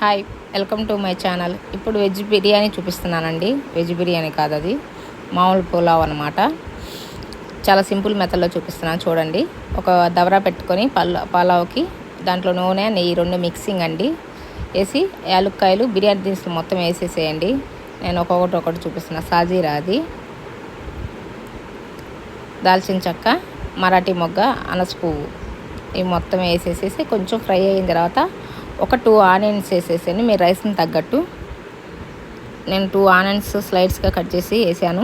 Hi, welcome to my channel. ఇప్పుడు veg biryani చూపిస్తున్నానండి. Veg biryani కాదు, అది మామూలు పులావ్ అనమాట. చాలా సింపుల్ మెథడ్లో చూపిస్తున్నాను చూడండి. ఒక దవరా పెట్టుకొని పలావ్కి దాంట్లో నూనె నెయ్యి రెండు మిక్సింగ్ అండి వేసి యాలుక్కాయలు బిర్యానీ దినుసులు మొత్తం వేసేసేయండి. నేను ఒక్కొక్కటి చూపిస్తున్నాను. సాజీరా, అది దాల్చిన చెక్క, మరాఠీ మొగ్గ, అనస పువ్వు ఇవి మొత్తం వేసేసేసి కొంచెం ఫ్రై అయిన తర్వాత ఒక 2 ఆనియన్స్ వేసేసాను. మీరు రైస్ని తగ్గట్టు. నేను 2 ఆనియన్స్ స్లైడ్స్గా కట్ చేసి వేసాను.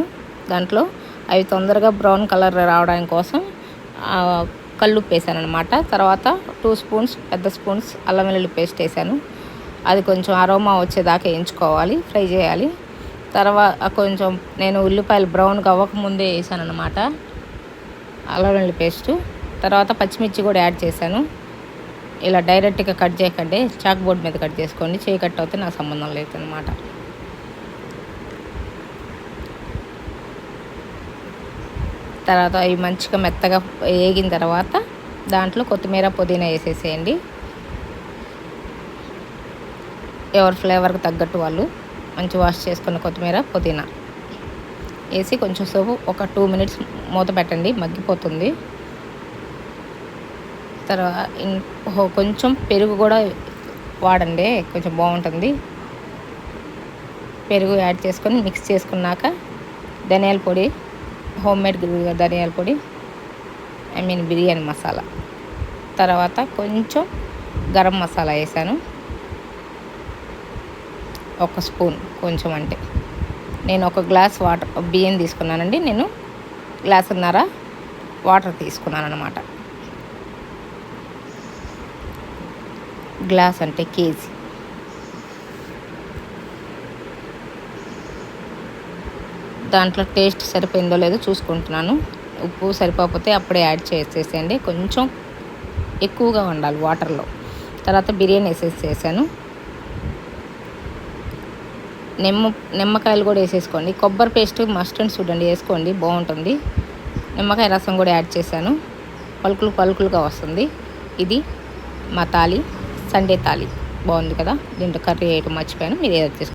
దాంట్లో అవి తొందరగా బ్రౌన్ కలర్ రావడానికి కోసం కల్లుప్పు వేసాను అనమాట. తర్వాత 2 స్పూన్స్ పెద్ద స్పూన్స్ అల్లం వెల్లుల్లి పేస్ట్ వేసాను. అది కొంచెం అరోమా వచ్చేదాకా వేయించుకోవాలి, ఫ్రై చేయాలి. తర్వాత కొంచెం నేను ఉల్లిపాయలు బ్రౌన్గా అవ్వకముందే వేసాను అనమాట అల్లం వెల్లుల్లి పేస్టు. తర్వాత పచ్చిమిర్చి కూడా యాడ్ చేశాను. ఇలా డైరెక్ట్గా కట్ చేయకండి, చాక్ బోర్డ్ మీద కట్ చేసుకోండి. చేయి కట్ అవుతే నాకు సంబంధం లేదు అనమాట. తర్వాత ఇవి మంచిగా మెత్తగా వేగిన తర్వాత దాంట్లో కొత్తిమీర పుదీనా వేసేసేయండి. ఎవరి ఫ్లేవర్కి తగ్గట్టు వాళ్ళు మంచి వాష్ చేసుకున్న కొత్తిమీర పుదీనా వేసి కొంచెం సేపు ఒక 2 మినిట్స్ మూత పెట్టండి, మగ్గిపోతుంది. తర్వాత కొంచెం పెరుగు కూడా వాడండి, కొంచెం బాగుంటుంది. పెరుగు యాడ్ చేసుకొని మిక్స్ చేసుకున్నాక ధనియాల పొడి, హోమ్మేడ్ ధనియాల పొడి, బిర్యానీ మసాలా, తర్వాత కొంచెం గరం మసాలా వేసాను. 1 స్పూన్ కొంచెం, అంటే నేను 1 గ్లాస్ బియ్యం తీసుకున్నానండి. నేను గ్లాసున్నర వాటర్ తీసుకున్నాను అనమాట. గ్లాస్ అంటే కేజీ. దాంట్లో టేస్ట్ సరిపోయిందో లేదో చూసుకుంటున్నాను. ఉప్పు సరిపోకపోతే అప్పుడే యాడ్ చేసేసేయండి. కొంచెం ఎక్కువగా ఉండాలి వాటర్లో. తర్వాత బిర్యానీ వేసేసాను. నిమ్మకాయలు కూడా వేసేసుకోండి. కొబ్బరి పేస్ట్ మస్ట్ అండ్ షుడ్ అండి, వేసుకోండి, బాగుంటుంది. నిమ్మకాయ రసం కూడా యాడ్ చేశాను. పలుకులుగా వస్తుంది. ఇది మా తాలి, సండే తాలి బాగుంది కదా. దీంట్లో కర్రీ వేయటం మర్చిపోయాను, మీరు ఏదో చేసుకోండి.